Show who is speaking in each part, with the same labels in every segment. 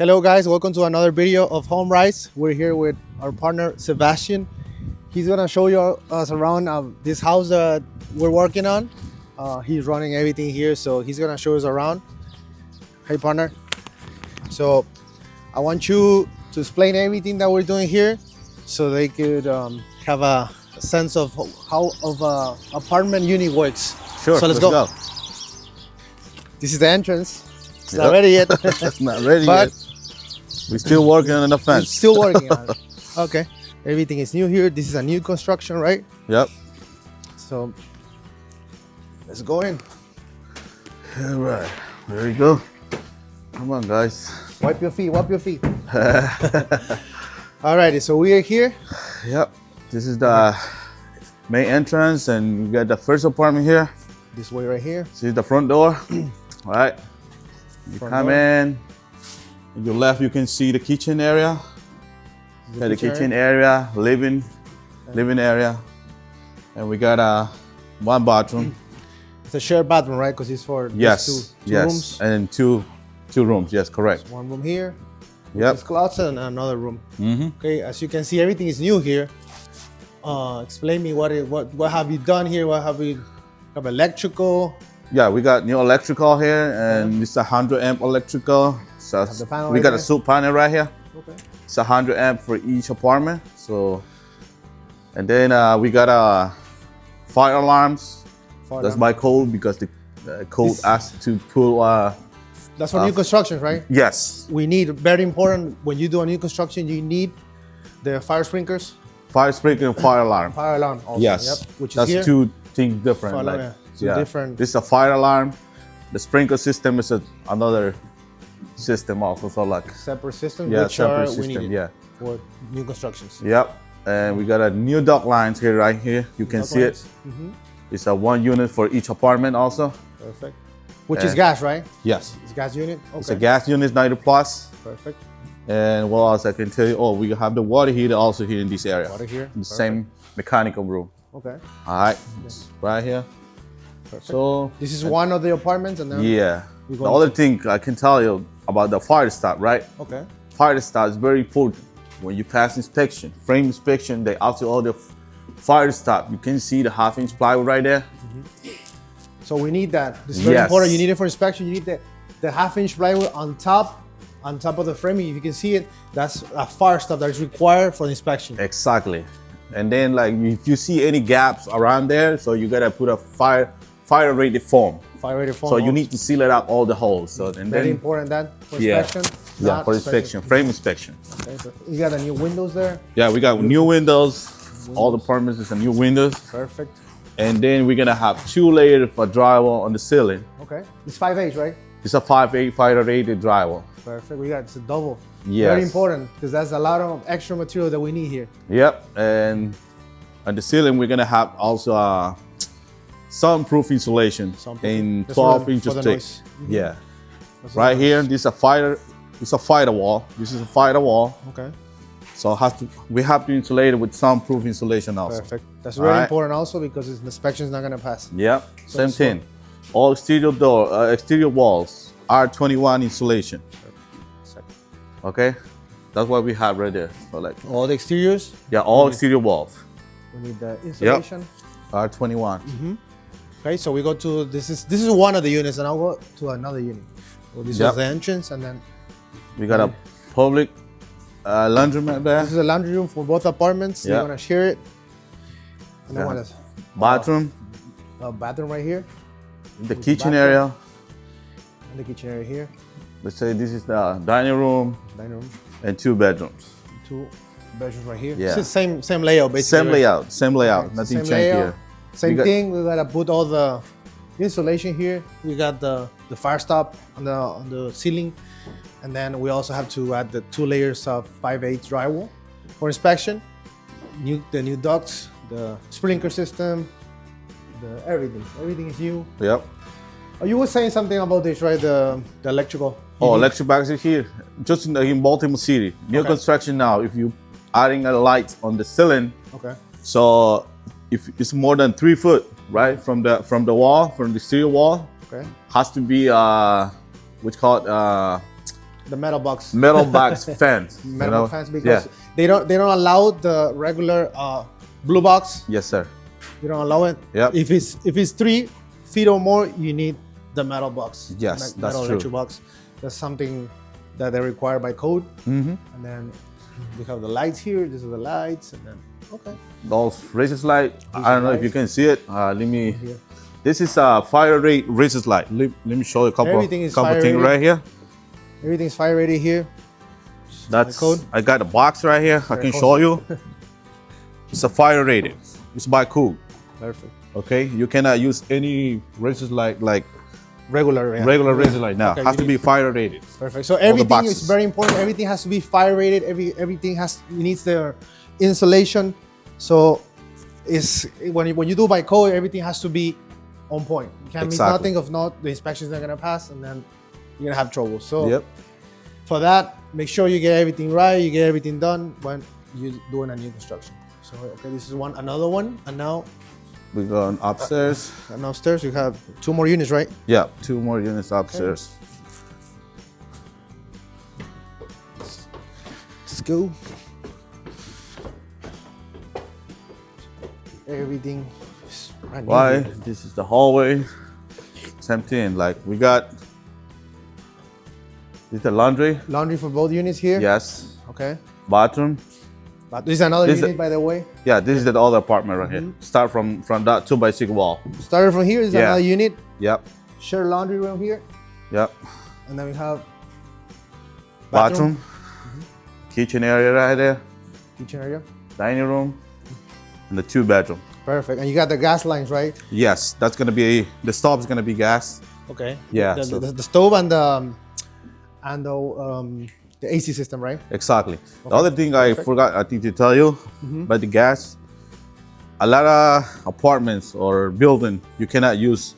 Speaker 1: Hello guys, welcome to another video of Home Rise. We're here with our partner Sebastian. He's gonna show us around this house that we're working on. He's running everything here, so he's gonna show us around. Hey partner. So I want you to explain everything that we're doing here so they could have a sense of how apartment unit works.
Speaker 2: Sure,
Speaker 1: so let's go. This is the entrance. It's not ready yet.
Speaker 2: It's not ready
Speaker 1: but
Speaker 2: yet. We're still working on the fence.
Speaker 1: We're still working on it. Okay. Everything is new here. This is a new construction, right?
Speaker 2: Yep.
Speaker 1: So let's go in.
Speaker 2: All right. There we go. Come on, guys.
Speaker 1: Wipe your feet. Wipe your feet. Alrighty. So we are here.
Speaker 2: Yep. This is the main entrance, and we got the first apartment here.
Speaker 1: This way right here.
Speaker 2: See the front door. All right. You come in. On your left, you can see the kitchen area. The kitchen area, living area, and we got one bathroom.
Speaker 1: It's a shared bathroom, right? Because it's for
Speaker 2: yes,
Speaker 1: two rooms.
Speaker 2: And two rooms. Yes, correct.
Speaker 1: There's one room here.
Speaker 2: Yep.
Speaker 1: There's closet and another room.
Speaker 2: Mm-hmm.
Speaker 1: Okay. As you can see, everything is new here. Explain me what have you done here? What have we have electrical?
Speaker 2: Yeah, we got new electrical here, and it's a 100 amp electrical. So we got a soup panel right here.
Speaker 1: Okay.
Speaker 2: It's 100 amp for each apartment. So, and then we got fire alarms. That's by code because the code asks to pull.
Speaker 1: That's for new construction, right?
Speaker 2: Yes.
Speaker 1: We need, very important, when you do a new construction, you need the fire sprinklers.
Speaker 2: Fire sprinkler and fire alarm.
Speaker 1: Fire alarm also.
Speaker 2: Yes.
Speaker 1: Yep. Which
Speaker 2: that's
Speaker 1: is here.
Speaker 2: Two things different.
Speaker 1: Fire alarm, yeah. Different.
Speaker 2: This is a fire alarm. The sprinkler system is another system also. So like
Speaker 1: separate system.
Speaker 2: Yeah,
Speaker 1: which
Speaker 2: separate
Speaker 1: we
Speaker 2: system.
Speaker 1: need
Speaker 2: Yeah.
Speaker 1: For new constructions.
Speaker 2: Yep. And we got a new duct lines here, right here. You can see it.
Speaker 1: Mm-hmm.
Speaker 2: It's a one unit for each apartment also.
Speaker 1: Perfect. Which is gas, right?
Speaker 2: Yes.
Speaker 1: It's gas unit. Okay.
Speaker 2: It's a gas unit, 90 plus.
Speaker 1: Perfect.
Speaker 2: And what else I can tell you? Oh, we have the water heater also here in this area.
Speaker 1: Water here.
Speaker 2: The same mechanical room.
Speaker 1: Okay.
Speaker 2: All right. It's right here.
Speaker 1: Perfect.
Speaker 2: So
Speaker 1: this is one of the apartments, and then
Speaker 2: yeah. The other thing I can tell you about the fire stop, right?
Speaker 1: Okay.
Speaker 2: Fire stop is very important. When you pass inspection, frame inspection, they ask you all the fire stop. You can see the 1/2 inch plywood right there.
Speaker 1: Mm-hmm. So we need that. This is very important. You need it for inspection. You need the 1/2 inch plywood on top of the framing. If you can see it, that's a fire stop that is required for the inspection.
Speaker 2: Exactly. And then like if you see any gaps around there, so you gotta put a fire rated foam.
Speaker 1: Fire rated foam.
Speaker 2: So you need to seal it up all the holes. So and
Speaker 1: very
Speaker 2: then,
Speaker 1: important that for inspection.
Speaker 2: Yeah, for inspection, frame inspection.
Speaker 1: Okay, so you got the new windows there.
Speaker 2: Yeah, we got new windows. All the apartments is a new windows.
Speaker 1: Perfect.
Speaker 2: And then we're gonna have 2 layers of drywall on the ceiling.
Speaker 1: Okay. It's 5/8, right?
Speaker 2: It's a 5/8 fire rated drywall.
Speaker 1: Perfect. It's a double.
Speaker 2: Yes.
Speaker 1: Very important because that's a lot of extra material that we need here.
Speaker 2: Yep. And on the ceiling, we're gonna have also soundproof insulation in 12 inches thick. Mm-hmm. Yeah. That's right here, this is a fighter wall. This is a fighter wall.
Speaker 1: Okay.
Speaker 2: So we have to insulate it with soundproof insulation also.
Speaker 1: Perfect. That's really important also because the inspection is not gonna pass.
Speaker 2: Yep. So same thing. All exterior walls are 21 insulation. Okay. That's what we have right there. So like
Speaker 1: all the exteriors.
Speaker 2: Yeah, all exterior walls.
Speaker 1: We need the insulation.
Speaker 2: Yep. R21.
Speaker 1: Mm-hmm. Okay, so we go to this is one of the units, and I'll go to another unit. So this is the entrance, and then
Speaker 2: we got a public laundromat there.
Speaker 1: This is a laundry room for both apartments. They're gonna share it. And then what else?
Speaker 2: Bathroom.
Speaker 1: Bathroom right here.
Speaker 2: The kitchen area.
Speaker 1: And the kitchen area here.
Speaker 2: Let's say this is the dining room. And 2 bedrooms.
Speaker 1: 2 bedrooms right here.
Speaker 2: Yeah.
Speaker 1: It's the same layout basically.
Speaker 2: Same layout. Okay. Nothing changed here.
Speaker 1: Same thing. We gotta put all the insulation here. We got the fire stop on the ceiling, and then we also have to add the 2 layers of 5/8 drywall for inspection. The new ducts, the sprinkler system, everything is new.
Speaker 2: Yep.
Speaker 1: Oh, you were saying something about this, right? The electrical.
Speaker 2: Oh, electric box is here. Just in Baltimore City. New construction now. If you adding a light on the ceiling.
Speaker 1: Okay.
Speaker 2: So if it's more than 3 foot, right, from the wall, from the exterior wall,
Speaker 1: okay,
Speaker 2: has to be which called
Speaker 1: the metal box.
Speaker 2: Metal box fence.
Speaker 1: Metal box fence, because they don't allow the regular blue box.
Speaker 2: Yes, sir.
Speaker 1: You don't allow it.
Speaker 2: Yep.
Speaker 1: If it's 3 feet or more, you need the metal box.
Speaker 2: Yes, that's
Speaker 1: metal
Speaker 2: true.
Speaker 1: electric box. That's something that they require by code.
Speaker 2: Mm-hmm.
Speaker 1: And then we have the lights here. These are the lights, and then okay.
Speaker 2: Those razors light. I don't know if you can see it. Let me.
Speaker 1: Here.
Speaker 2: This is a fire rate razors light. Let me show you a couple things right here.
Speaker 1: Everything's fire rated here.
Speaker 2: That's code. I got a box right here. I can show you. It's a fire rated. It's by code.
Speaker 1: Perfect.
Speaker 2: Okay, you cannot use any razors light like
Speaker 1: regular
Speaker 2: razor light now. Okay, has to be fire rated.
Speaker 1: Perfect. So everything is very important. Everything has to be fire rated. Everything needs their insulation. So it's when you do by code, everything has to be on point. You can't miss nothing. If not, the inspection's not gonna pass, and then you're gonna have trouble. So for that, make sure you get everything right. You get everything done when you're doing a new construction. So okay, this is another one, and now
Speaker 2: we're going upstairs.
Speaker 1: And upstairs you have 2 more units, right?
Speaker 2: Yeah, 2 more units upstairs.
Speaker 1: Okay. Let's go. Everything is brand new.
Speaker 2: Why? This is the hallway. Same thing. Like we got. This is the laundry.
Speaker 1: Laundry for both units here.
Speaker 2: Yes.
Speaker 1: Okay.
Speaker 2: Bathroom.
Speaker 1: But this is another unit, by the way.
Speaker 2: Yeah, this is the other apartment right here. Start from that 2x6 wall.
Speaker 1: Started from here is another unit.
Speaker 2: Yep.
Speaker 1: Shared laundry room here.
Speaker 2: Yep.
Speaker 1: And then we have
Speaker 2: bathroom. Kitchen area right there.
Speaker 1: Kitchen area.
Speaker 2: Dining room. And the 2-bedroom.
Speaker 1: Perfect. And you got the gas lines, right?
Speaker 2: Yes, that's gonna be the stove is gonna be gas.
Speaker 1: Okay.
Speaker 2: Yeah.
Speaker 1: The stove and the AC system, right?
Speaker 2: Exactly. Okay. The other thing I forgot, I think, to tell you about the gas. A lot of apartments or building, you cannot use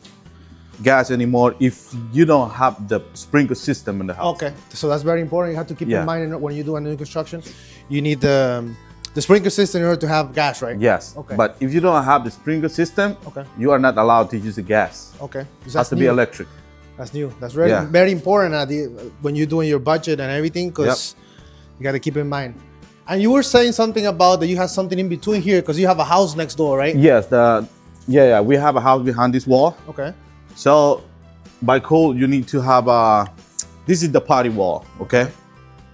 Speaker 2: gas anymore if you don't have the sprinkler system in the house.
Speaker 1: Okay, so that's very important. You have to keep in mind when you do a new construction, you need the sprinkler system in order to have gas, right?
Speaker 2: Yes. Okay. But if you don't have the sprinkler system, you are not allowed to use the gas.
Speaker 1: Okay.
Speaker 2: It has to be electric.
Speaker 1: That's new. That's very important when you're doing your budget and everything, because you got to keep in mind. And you were saying something about that you have something in between here because you have a house next door, right?
Speaker 2: Yes. We have a house behind this wall.
Speaker 1: Okay.
Speaker 2: So by code, you need to have this is the party wall. Okay.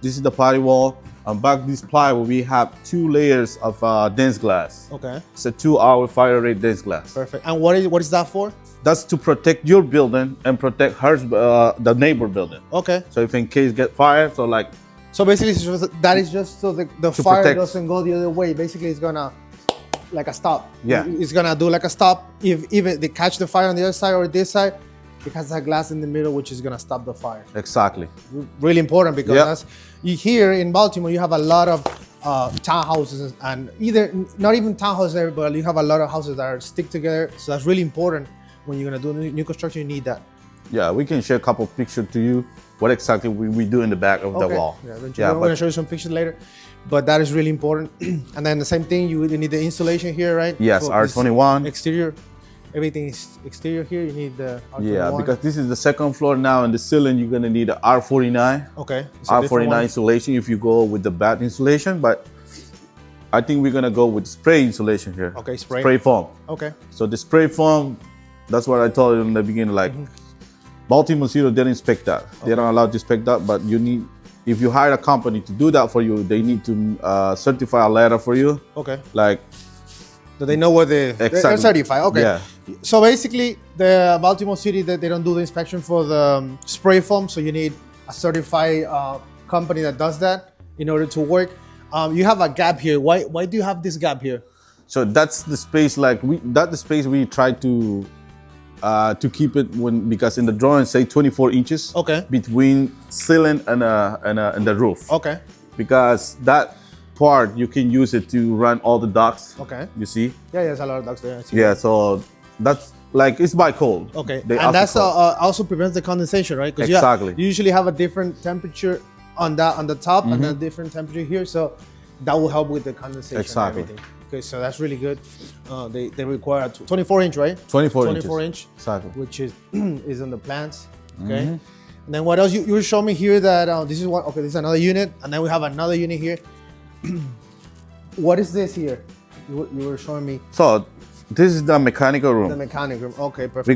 Speaker 2: This is the party wall. And back this plywood, we have 2 layers of dense glass. Okay. It's a 2-hour fire rate dense glass.
Speaker 1: Perfect. And what is that for?
Speaker 2: That's to protect your building and protect hers, the neighbor building.
Speaker 1: Okay.
Speaker 2: So if in case get fired,
Speaker 1: so basically that is just so the fire doesn't go the other way. Basically, it's gonna like a stop.
Speaker 2: Yeah.
Speaker 1: It's gonna do like a stop. If even they catch the fire on the other side or this side, it has that glass in the middle, which is gonna stop the fire.
Speaker 2: Exactly.
Speaker 1: Really important because here in Baltimore, you have a lot of townhouses and not even townhouses there, but you have a lot of houses that are stick together. So that's really important. When you're gonna do new construction, you need that.
Speaker 2: Yeah, we can share a couple of pictures to you what exactly we do in the back of the wall.
Speaker 1: Yeah, I'm gonna show you some pictures later, but that is really important. And then the same thing, you need the insulation here, right?
Speaker 2: Yes, so R21.
Speaker 1: Exterior, everything is exterior here. You need the R21.
Speaker 2: Yeah, because this is the second floor now, and the ceiling you're gonna need a R49.
Speaker 1: Okay.
Speaker 2: R49 insulation if you go with the batt insulation, but I think we're gonna go with spray insulation here.
Speaker 1: Okay,
Speaker 2: spray foam.
Speaker 1: Okay.
Speaker 2: So the spray foam. That's what I told you in the beginning, like Baltimore City didn't inspect that. They're not allowed to inspect that, but if you hire a company to do that for you, they need to certify a letter for you.
Speaker 1: Okay.
Speaker 2: Like,
Speaker 1: so they know what they're certified. Okay.
Speaker 2: Yeah.
Speaker 1: So basically, the Baltimore City, they don't do the inspection for the spray foam, so you need a certified company that does that in order to work. You have a gap here. Why do you have this gap here?
Speaker 2: So that's the space. That's the space we try to keep it because in the drawing say 24 inches between ceiling and the roof.
Speaker 1: Okay.
Speaker 2: Because that part you can use it to run all the ducts.
Speaker 1: Okay.
Speaker 2: You see?
Speaker 1: Yeah, there's a lot of ducts there.
Speaker 2: Yeah, so that's it's by code.
Speaker 1: Okay. And that's also prevents the condensation, right?
Speaker 2: Exactly.
Speaker 1: You usually have a different temperature on the top and a different temperature here, so that will help with the condensation.
Speaker 2: Exactly.
Speaker 1: And everything. Okay, so that's really good. They require 24 inch, right?
Speaker 2: 24
Speaker 1: inch.
Speaker 2: Exactly.
Speaker 1: Which is on the plans. Okay. And then what else? You were showing me here that this is one. Okay, this is another unit, and then we have another unit here. What is this here? You were showing me
Speaker 2: So this is the mechanical room.
Speaker 1: the mechanic room. Okay, perfect.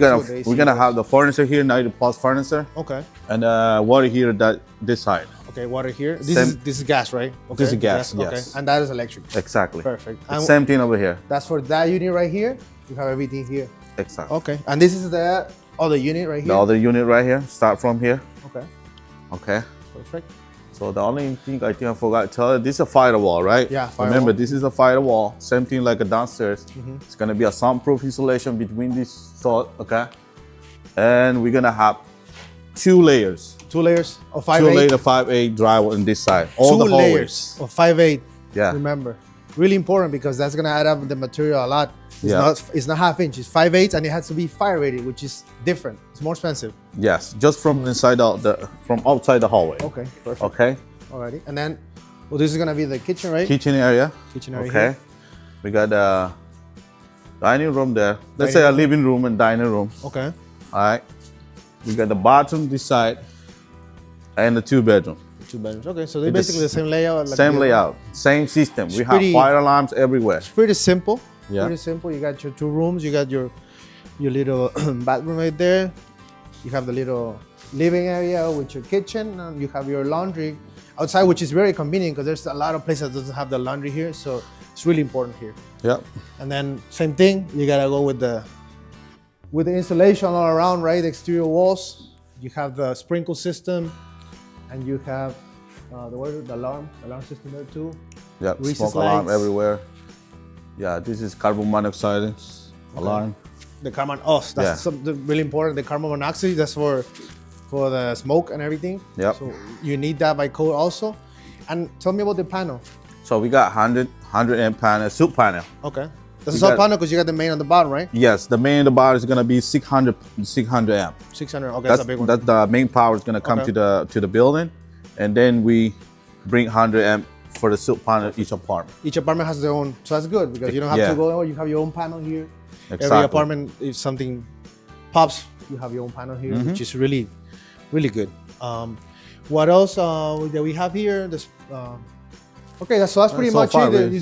Speaker 2: We're gonna have the furniture here, 90 plus furniture,
Speaker 1: Okay.
Speaker 2: and water here this side.
Speaker 1: Okay, water here. This is gas, right? Okay.
Speaker 2: This is gas,
Speaker 1: Okay,
Speaker 2: yes.
Speaker 1: and that is electric.
Speaker 2: Exactly.
Speaker 1: Perfect.
Speaker 2: The
Speaker 1: And
Speaker 2: same thing over here.
Speaker 1: that's for that unit right here. You have everything here.
Speaker 2: Exactly.
Speaker 1: Okay, and this is the other unit right here.
Speaker 2: The other unit right here. Start from here.
Speaker 1: Okay,
Speaker 2: Okay.
Speaker 1: perfect.
Speaker 2: So the only thing I think I forgot to tell you, this is a firewall, right?
Speaker 1: Yeah, firewall.
Speaker 2: Remember, this is a firewall. Same thing like a downstairs. It's gonna be a soundproof insulation between these salt, okay? And we're gonna have 2 layers.
Speaker 1: 2 layers of
Speaker 2: 2
Speaker 1: 5/8.
Speaker 2: layer 5/8 drywall on this side. All
Speaker 1: 2
Speaker 2: the hallways.
Speaker 1: layers of 5/8.
Speaker 2: Yeah.
Speaker 1: Remember, really important because that's gonna add up the material a lot.
Speaker 2: Yeah.
Speaker 1: It's not half inch. It's 5/8, and it has to be fire rated, which is different. It's more expensive.
Speaker 2: Yes, just from inside out from outside the hallway.
Speaker 1: Okay, perfect.
Speaker 2: Okay.
Speaker 1: Alrighty, and then, well, this is gonna be the kitchen, right?
Speaker 2: Kitchen area.
Speaker 1: Kitchen area.
Speaker 2: Okay.
Speaker 1: Here.
Speaker 2: We got a dining room there. Let's say a living room and dining room.
Speaker 1: Okay.
Speaker 2: All right. We got the bathroom this side and the 2 bedroom.
Speaker 1: 2 bedrooms. Okay, so they're
Speaker 2: With the
Speaker 1: basically the same layout. Like
Speaker 2: Same
Speaker 1: the-
Speaker 2: layout, same system. We have
Speaker 1: pretty-
Speaker 2: fire alarms everywhere.
Speaker 1: Pretty simple.
Speaker 2: Yeah.
Speaker 1: Pretty simple. You got your 2 rooms. You got your little bathroom right there. You have the little living area with your kitchen. And you have your laundry outside, which is very convenient because there's a lot of places that doesn't have the laundry here. So it's really important here.
Speaker 2: Yep.
Speaker 1: And then same thing. You gotta go with the insulation all around, right? The exterior walls. You have the sprinkle system, and you have the alarm system there too.
Speaker 2: Yep.
Speaker 1: Recess
Speaker 2: Smoke alarm
Speaker 1: lights.
Speaker 2: everywhere. Yeah, this is carbon monoxide alarm.
Speaker 1: The carbon, that's
Speaker 2: Yeah.
Speaker 1: something really important. The carbon monoxide, that's for the smoke and everything.
Speaker 2: Yep.
Speaker 1: So you need that by code also. And tell me about the panel.
Speaker 2: So we got 100 amp panel, soup panel.
Speaker 1: Okay. That's a
Speaker 2: We
Speaker 1: sub
Speaker 2: got-
Speaker 1: panel because you got the main on the bottom, right?
Speaker 2: Yes, the main the bar is gonna be 600 amp.
Speaker 1: 600. Okay, that's a big one.
Speaker 2: That's the main power is gonna come
Speaker 1: Okay.
Speaker 2: to the building, and then we bring 100 amp for the soup panel each apartment.
Speaker 1: Each apartment has their own, so that's good because you don't have
Speaker 2: Yeah.
Speaker 1: to go. You have your own panel here. Every
Speaker 2: Exactly.
Speaker 1: apartment, if something pops, you have your own panel here,
Speaker 2: Mm-hmm.
Speaker 1: which is really, really good. What else that we have here? This. Okay, so that's pretty
Speaker 2: So
Speaker 1: much
Speaker 2: far,
Speaker 1: it.
Speaker 2: we-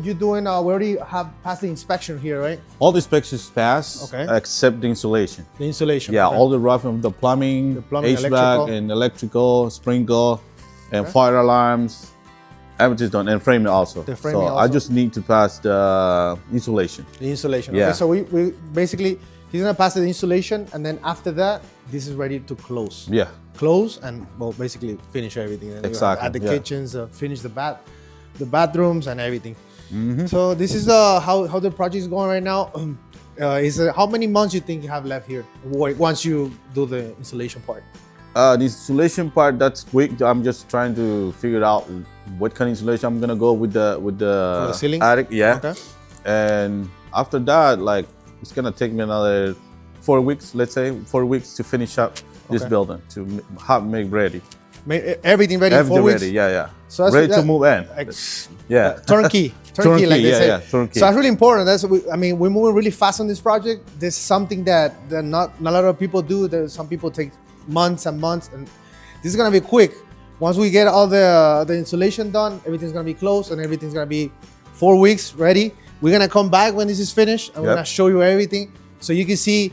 Speaker 1: You're doing. We already have passed the inspection here, right?
Speaker 2: All the inspections pass,
Speaker 1: Okay.
Speaker 2: except the insulation.
Speaker 1: The insulation.
Speaker 2: Yeah,
Speaker 1: okay.
Speaker 2: all the roughing, the plumbing,
Speaker 1: plumbing,
Speaker 2: HVAC,
Speaker 1: electrical.
Speaker 2: and electrical, sprinkle, and fire alarms. Everything's done, and framing also.
Speaker 1: The framing
Speaker 2: so I
Speaker 1: also.
Speaker 2: just need to pass the insulation.
Speaker 1: The insulation.
Speaker 2: Yeah.
Speaker 1: Okay, so we basically he's gonna pass the insulation, and then after that, this is ready to close.
Speaker 2: Yeah,
Speaker 1: Close and basically finish everything. And
Speaker 2: Exactly,
Speaker 1: Add the
Speaker 2: yeah.
Speaker 1: kitchens, finish the bathrooms and everything.
Speaker 2: Mm-hmm.
Speaker 1: So this is how the project is going right now. How many months you think you have left here once you do the installation part?
Speaker 2: the insulation part, that's quick. I'm just trying to figure out what kind of insulation I'm gonna go with the
Speaker 1: ceiling?
Speaker 2: attic. Yeah.
Speaker 1: Okay.
Speaker 2: And after that, like it's gonna take me another 4 weeks. Let's say 4 weeks to finish up this
Speaker 1: Okay.
Speaker 2: building to make ready.
Speaker 1: Everything ready in 4
Speaker 2: Everything
Speaker 1: weeks?
Speaker 2: ready. Yeah.
Speaker 1: So that's-
Speaker 2: ready to
Speaker 1: that-
Speaker 2: move in. Yeah.
Speaker 1: Turnkey,
Speaker 2: Turnkey,
Speaker 1: like they
Speaker 2: yeah,
Speaker 1: say.
Speaker 2: yeah, turnkey.
Speaker 1: So that's really important. We're moving really fast on this project. There's something that not a lot of people do. There's some people take months and months, and this is gonna be quick. Once we get all the insulation done, everything's gonna be closed, and everything's gonna be 4 weeks ready. We're gonna come back when this is finished, and we're
Speaker 2: Yep.
Speaker 1: gonna show you everything, so you can see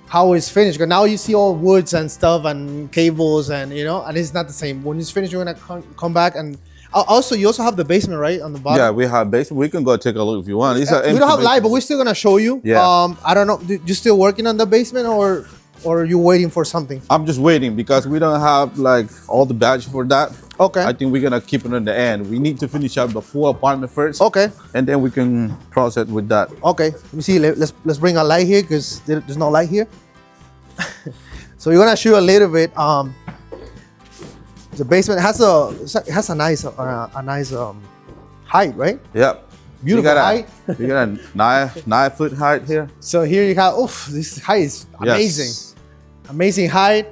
Speaker 1: how it's finished. Because now you see all woods and stuff and cables, and and it's not the same. When it's finished, we're gonna come back and. Also, you also have the basement, right, on the bottom.
Speaker 2: Yeah, we have basement. We can go take a look if you want. It's
Speaker 1: We don't have light, but we're still gonna show you.
Speaker 2: Yeah.
Speaker 1: I don't know. You still working on the basement, or are you waiting for something?
Speaker 2: I'm just waiting because we don't have like all the badge for that.
Speaker 1: Okay.
Speaker 2: I think we're gonna keep it in the end. We need to finish up the 4 apartment first.
Speaker 1: Okay.
Speaker 2: And then we can process with that.
Speaker 1: Okay. Let me see. Let's bring a light here because there's no light here. So we're gonna show you a little bit. The basement has a nice height, right?
Speaker 2: Yep.
Speaker 1: Beautiful height.
Speaker 2: We got a 9 foot height here.
Speaker 1: So here you have. This height is amazing.
Speaker 2: Yes.
Speaker 1: Amazing height.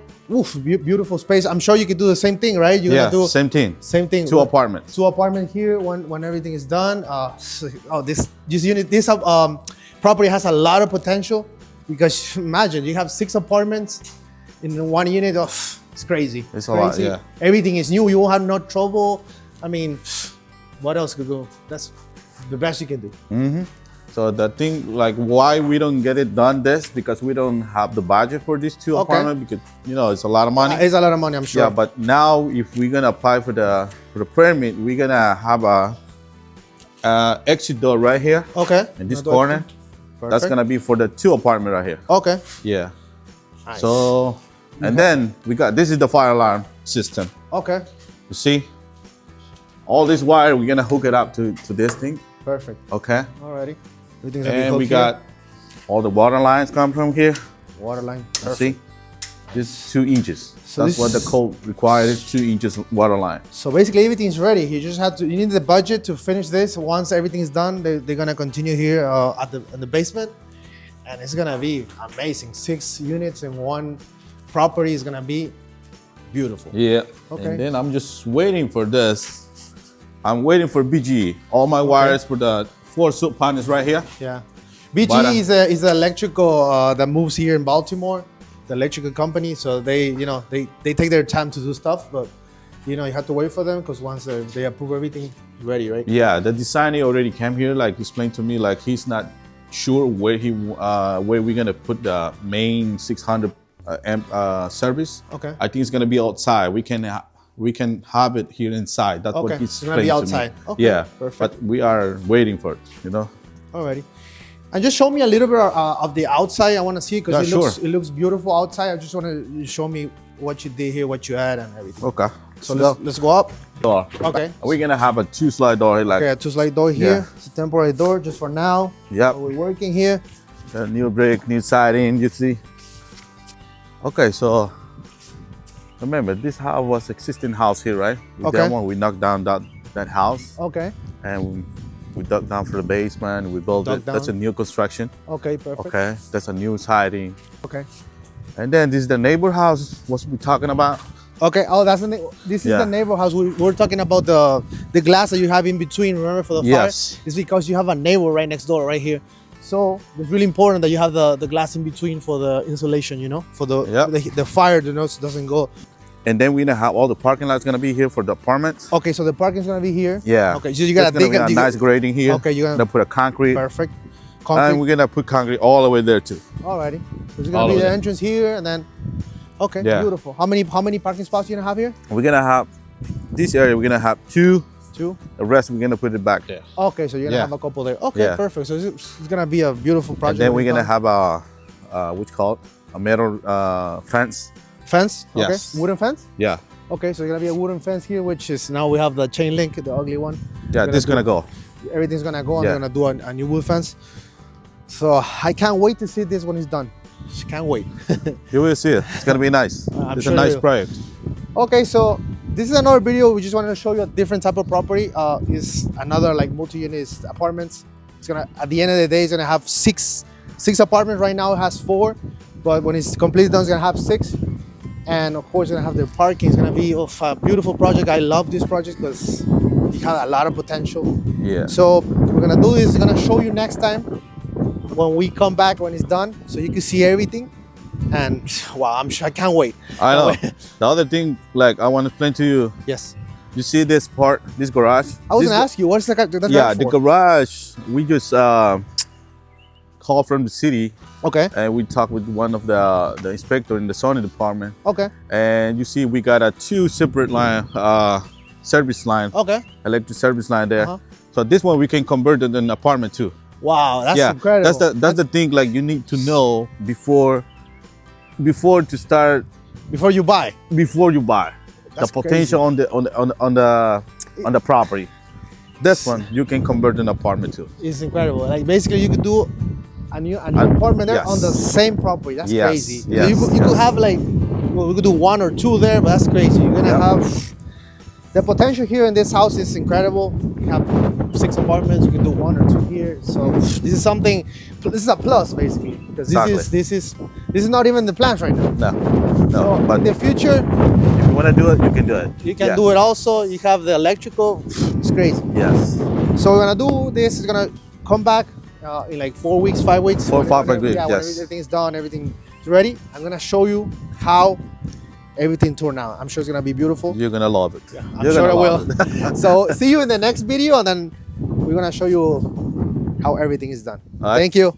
Speaker 1: Beautiful space. I'm sure you could do the same thing, right? You're
Speaker 2: Yeah,
Speaker 1: gonna do
Speaker 2: same thing.
Speaker 1: same thing.
Speaker 2: 2 apartments.
Speaker 1: 2 apartments here when everything is done. This property has a lot of potential because imagine you have 6 apartments in one unit. It's crazy.
Speaker 2: It's a lot,
Speaker 1: crazy.
Speaker 2: yeah.
Speaker 1: Everything is new. You won't have no trouble. I mean, what else could go? That's the best you can do.
Speaker 2: So the thing, like, why we don't get it done this, because we don't have the budget for these two apartments, because, you know, it's a lot of money.
Speaker 1: It's a lot of money, I'm sure.
Speaker 2: Yeah, but now if we're gonna apply for the permit, we're gonna have a exit door right here.
Speaker 1: Okay.
Speaker 2: In this corner. That's gonna be for the 2 apartment right here.
Speaker 1: Okay.
Speaker 2: Yeah.
Speaker 1: Nice.
Speaker 2: So, and then we got, this is the fire alarm system.
Speaker 1: Okay.
Speaker 2: You see? All this wire, we're gonna hook it up to this thing.
Speaker 1: Perfect.
Speaker 2: Okay.
Speaker 1: Alrighty. Everything's gonna be
Speaker 2: And we
Speaker 1: hooked
Speaker 2: got all the water lines come from here.
Speaker 1: here. Water line.
Speaker 2: You
Speaker 1: Perfect.
Speaker 2: see? This 2 inches.
Speaker 1: So
Speaker 2: that's what the code required, 2 inches water line.
Speaker 1: So basically everything's ready. You just have to, you need the budget to finish this. Once everything is done, they're gonna continue here in the basement. And it's gonna be amazing. 6 units in one property is gonna be beautiful.
Speaker 2: Yeah.
Speaker 1: Okay.
Speaker 2: And then I'm just waiting for this. I'm waiting for BG. All my wires for the 4 soap panels right here.
Speaker 1: Yeah. BG is the electrical that moves here in Baltimore, the electrical company. So they, you know, they take their time to do stuff, but you know, you have to wait for them because once they approve everything, you're ready, right?
Speaker 2: Yeah, the designer already came here, like explained to me, like he's not sure where we're gonna put the main 600 amp service.
Speaker 1: Okay.
Speaker 2: I think it's gonna be outside. We can have it here inside. That's what he's
Speaker 1: it's gonna be outside. Okay.
Speaker 2: Yeah,
Speaker 1: perfect.
Speaker 2: but we are waiting for it, you know.
Speaker 1: Alrighty. And just show me a little bit of the outside. I want to see it because it looks beautiful outside. I just want to show me what you did here, what you add, and everything.
Speaker 2: Okay.
Speaker 1: So let's go up.
Speaker 2: Door.
Speaker 1: Okay.
Speaker 2: We're gonna have a 2 slide door here, like.
Speaker 1: Okay, a 2 slide door here.
Speaker 2: Yeah.
Speaker 1: It's a temporary door just for now.
Speaker 2: Yep.
Speaker 1: So we're working here.
Speaker 2: The new brick, new siding, you see. Okay, so remember this house was existing house here, right? With
Speaker 1: Okay.
Speaker 2: that one, we knocked down that house,
Speaker 1: Okay.
Speaker 2: and we dug down for the basement. We built
Speaker 1: Dug
Speaker 2: it. That's a
Speaker 1: down.
Speaker 2: new construction.
Speaker 1: Okay, perfect.
Speaker 2: Okay, that's a new siding.
Speaker 1: Okay.
Speaker 2: And then this is the neighbor house. What we talking about?
Speaker 1: Okay. Oh, this is
Speaker 2: Yeah.
Speaker 1: the neighbor house. We're talking about the glass that you have in between. Remember for the
Speaker 2: Yes.
Speaker 1: fire? It's because you have a neighbor right next door, right here. So it's really important that you have the glass in between for the insulation. You know, for the fire doesn't go.
Speaker 2: And then we're gonna have all the parking lots gonna be here for the apartments.
Speaker 1: Okay, so the parking's gonna be here.
Speaker 2: Yeah.
Speaker 1: Okay, so you gotta
Speaker 2: There's gonna
Speaker 1: dig
Speaker 2: be a nice grading here.
Speaker 1: Okay, you're
Speaker 2: gonna put a concrete.
Speaker 1: Perfect.
Speaker 2: And
Speaker 1: Concrete.
Speaker 2: we're gonna put concrete all the way there too.
Speaker 1: Alrighty. So there's
Speaker 2: All
Speaker 1: gonna be
Speaker 2: of
Speaker 1: the
Speaker 2: it.
Speaker 1: entrance here, and then. Okay,
Speaker 2: Yeah.
Speaker 1: beautiful. How many parking spots you gonna have here?
Speaker 2: We're gonna have this area. We're gonna have 2.
Speaker 1: 2.
Speaker 2: The rest we're gonna put it back there.
Speaker 1: Okay, so you're gonna
Speaker 2: Yeah.
Speaker 1: have a couple there. Okay,
Speaker 2: Yeah.
Speaker 1: perfect. So it's gonna be a beautiful project.
Speaker 2: And then we're
Speaker 1: when
Speaker 2: gonna
Speaker 1: it's
Speaker 2: have a what's called a metal fence.
Speaker 1: done. Fence. Okay.
Speaker 2: Yes.
Speaker 1: Wooden fence.
Speaker 2: Yeah.
Speaker 1: Okay, so it's gonna be a wooden fence here, which is now we have the chain link, the ugly one.
Speaker 2: Yeah, this is gonna go.
Speaker 1: Everything's gonna go. I'm
Speaker 2: Yeah.
Speaker 1: gonna do a new wood fence. So I can't wait to see this when it's done. Just can't wait.
Speaker 2: You will see it. It's gonna be nice.
Speaker 1: I'm
Speaker 2: It's
Speaker 1: sure
Speaker 2: a nice
Speaker 1: you will.
Speaker 2: project.
Speaker 1: Okay, so this is another video. We just wanted to show you a different type of property. It's another like multi-unit apartments. It's gonna, at the end of the day, it's gonna have six apartments. Right now it has 4, but when it's completely done, it's gonna have 6. And of course, it's gonna have their parking. It's gonna be a beautiful project. I love this project because it has a lot of potential.
Speaker 2: Yeah.
Speaker 1: So we're gonna do this. I'm gonna show you next time when we come back when it's done, so you can see everything. And wow, I can't wait.
Speaker 2: I know. The other thing, like I want to explain to you.
Speaker 1: Yes.
Speaker 2: You see this part, this garage?
Speaker 1: I was
Speaker 2: This
Speaker 1: gonna ask you, what's the
Speaker 2: Yeah, the
Speaker 1: for?
Speaker 2: garage. We just called from the city,
Speaker 1: Okay.
Speaker 2: and we talked with one of the inspector in the zoning department.
Speaker 1: Okay.
Speaker 2: And you see, we got a 2 separate line, service line,
Speaker 1: Okay.
Speaker 2: electric service line there.
Speaker 1: Uh-huh.
Speaker 2: So this one we can convert it in an apartment too.
Speaker 1: Wow, that's
Speaker 2: Yeah,
Speaker 1: incredible.
Speaker 2: that's the thing. Like you need to know before to start,
Speaker 1: Before you buy.
Speaker 2: before you buy,
Speaker 1: That's
Speaker 2: the potential on the property. This one you can convert an apartment to.
Speaker 1: It's incredible. Like basically, you could do a new apartment there
Speaker 2: yes.
Speaker 1: on the same property. That's
Speaker 2: Yes,
Speaker 1: crazy. So
Speaker 2: yes,
Speaker 1: you could
Speaker 2: yes.
Speaker 1: have like, well, we could do 1 or 2 there, but that's crazy. You're gonna
Speaker 2: Yep.
Speaker 1: have the potential here in this house is incredible. You have 6 apartments. You can do 1 or 2 here. So this is something. This is a plus basically because this is not even the plans right now.
Speaker 2: No,
Speaker 1: So
Speaker 2: but
Speaker 1: in the future,
Speaker 2: if you want to do it, you can do it.
Speaker 1: you can
Speaker 2: Yeah.
Speaker 1: do it also. You have the electrical. It's crazy.
Speaker 2: Yes.
Speaker 1: So we're gonna do this. It's gonna come back in like 4 weeks, 5 weeks.
Speaker 2: 4 or 5
Speaker 1: Whenever-
Speaker 2: weeks,
Speaker 1: Yeah,
Speaker 2: yes.
Speaker 1: whenever everything's done, everything's ready. I'm gonna show you how everything turned out. I'm sure it's gonna be beautiful.
Speaker 2: You're gonna love it.
Speaker 1: I'm
Speaker 2: You're
Speaker 1: sure it
Speaker 2: gonna
Speaker 1: will.
Speaker 2: love it.
Speaker 1: So see you in the next video, and then we're gonna show you how everything is done.
Speaker 2: All right.
Speaker 1: Thank you.